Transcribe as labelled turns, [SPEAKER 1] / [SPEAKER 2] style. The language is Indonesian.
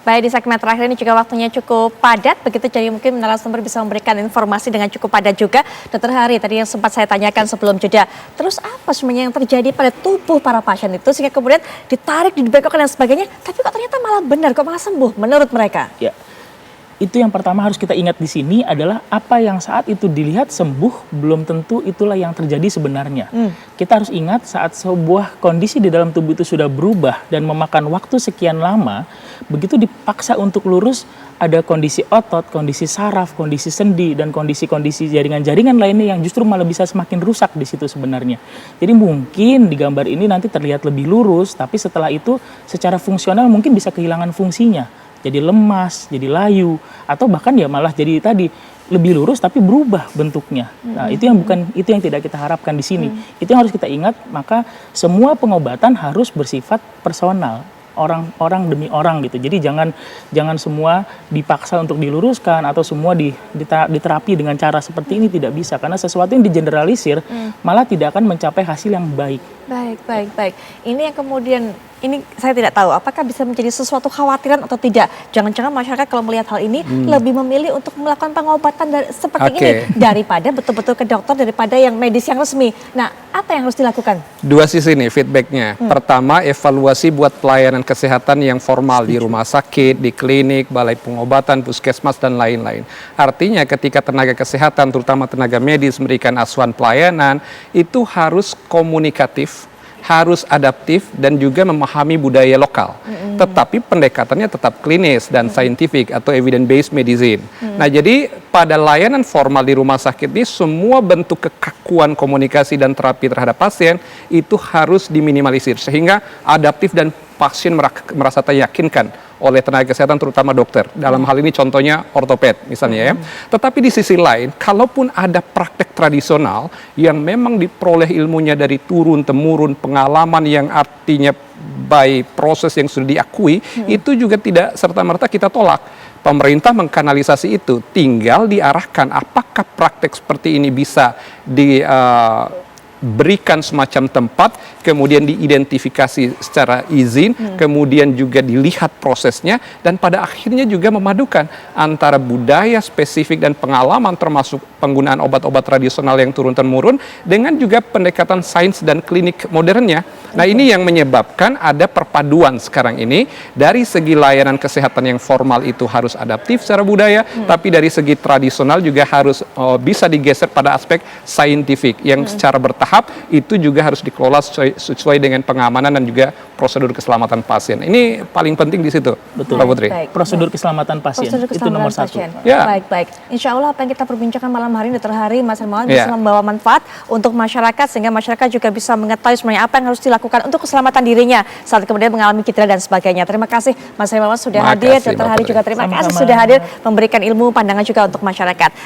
[SPEAKER 1] Baik, di segmen terakhir ini juga waktunya cukup padat, begitu jadi mungkin narasumber bisa memberikan informasi dengan cukup padat juga. Dokter Hari, tadi yang sempat saya tanyakan sebelum jeda, terus apa sebenarnya yang terjadi pada tubuh para pasien itu sehingga kemudian ditarik, dibengkokkan dan sebagainya, tapi kok ternyata malah benar, kok malah sembuh menurut mereka?
[SPEAKER 2] Ya, itu yang pertama harus kita ingat di sini adalah apa yang saat itu dilihat sembuh belum tentu itulah yang terjadi sebenarnya. Kita harus ingat saat sebuah kondisi di dalam tubuh itu sudah berubah dan memakan waktu sekian lama, begitu dipaksa untuk lurus, ada kondisi otot, kondisi saraf, kondisi sendi, dan kondisi-kondisi jaringan-jaringan lainnya yang justru malah bisa semakin rusak di situ sebenarnya. Jadi mungkin di gambar ini nanti terlihat lebih lurus, tapi setelah itu secara fungsional mungkin bisa kehilangan fungsinya. Jadi lemas, jadi layu, atau bahkan ya malah jadi tadi lebih lurus tapi berubah bentuknya. Nah, itu yang tidak kita harapkan di sini. Itu yang harus kita ingat, maka semua pengobatan harus bersifat personal. Orang demi orang gitu. Jadi jangan semua dipaksa untuk diluruskan atau semua diterapi dengan cara seperti ini, tidak bisa karena sesuatu yang digeneralisir malah tidak akan mencapai hasil yang baik.
[SPEAKER 1] Baik. Ini yang kemudian, ini saya tidak tahu apakah bisa menjadi sesuatu khawatiran atau tidak. Jangan-jangan masyarakat kalau melihat hal ini lebih memilih untuk melakukan pengobatan seperti ini daripada betul-betul ke dokter, daripada yang medis yang resmi. Nah, apa yang harus dilakukan?
[SPEAKER 3] Dua sisi nih feedbacknya. Pertama, evaluasi buat pelayanan kesehatan yang formal di rumah sakit, di klinik, balai pengobatan, puskesmas, dan lain-lain. Artinya ketika tenaga kesehatan, terutama tenaga medis memberikan asuhan pelayanan, itu harus komunikatif, harus adaptif, dan juga memahami budaya lokal. Tetapi pendekatannya tetap klinis dan saintifik atau evidence-based medicine. Nah, jadi pada layanan formal di rumah sakit ini semua bentuk kekakuan komunikasi dan terapi terhadap pasien itu harus diminimalisir sehingga adaptif dan pasien merasa teryakinkan oleh tenaga kesehatan terutama dokter. Dalam hal ini contohnya ortoped misalnya ya. Tetapi di sisi lain, kalaupun ada praktek tradisional yang memang diperoleh ilmunya dari turun-temurun, pengalaman yang artinya by proses yang sudah diakui, itu juga tidak serta-merta kita tolak. Pemerintah mengkanalisasi itu, tinggal diarahkan apakah praktek seperti ini bisa diberikan semacam tempat, kemudian diidentifikasi secara izin, kemudian juga dilihat prosesnya, dan pada akhirnya juga memadukan antara budaya spesifik dan pengalaman termasuk penggunaan obat-obat tradisional yang turun-temurun dengan juga pendekatan sains dan klinik modernnya. Nah, ini yang menyebabkan ada perpaduan sekarang ini dari segi layanan kesehatan yang formal itu harus adaptif secara budaya, tapi dari segi tradisional juga harus bisa digeser pada aspek saintifik yang secara bertahap itu juga harus dikelola sesuai dengan pengamanan dan juga prosedur keselamatan pasien. Ini paling penting di situ, Pak Putri.
[SPEAKER 2] Prosedur keselamatan pasien itu nomor satu.
[SPEAKER 1] Ya. Baik. Insya Allah apa yang kita perbincangkan malam hari ini, Dokter Hari, Mas Hermawan, bisa membawa manfaat untuk masyarakat sehingga masyarakat juga bisa mengetahui sebenarnya apa yang harus dilakukan untuk keselamatan dirinya saat kemudian mengalami cedera dan sebagainya. Terima kasih Mas Hermawan sudah hadir, Dokter Hari juga terima kasih sudah hadir memberikan ilmu pandangan juga untuk masyarakat.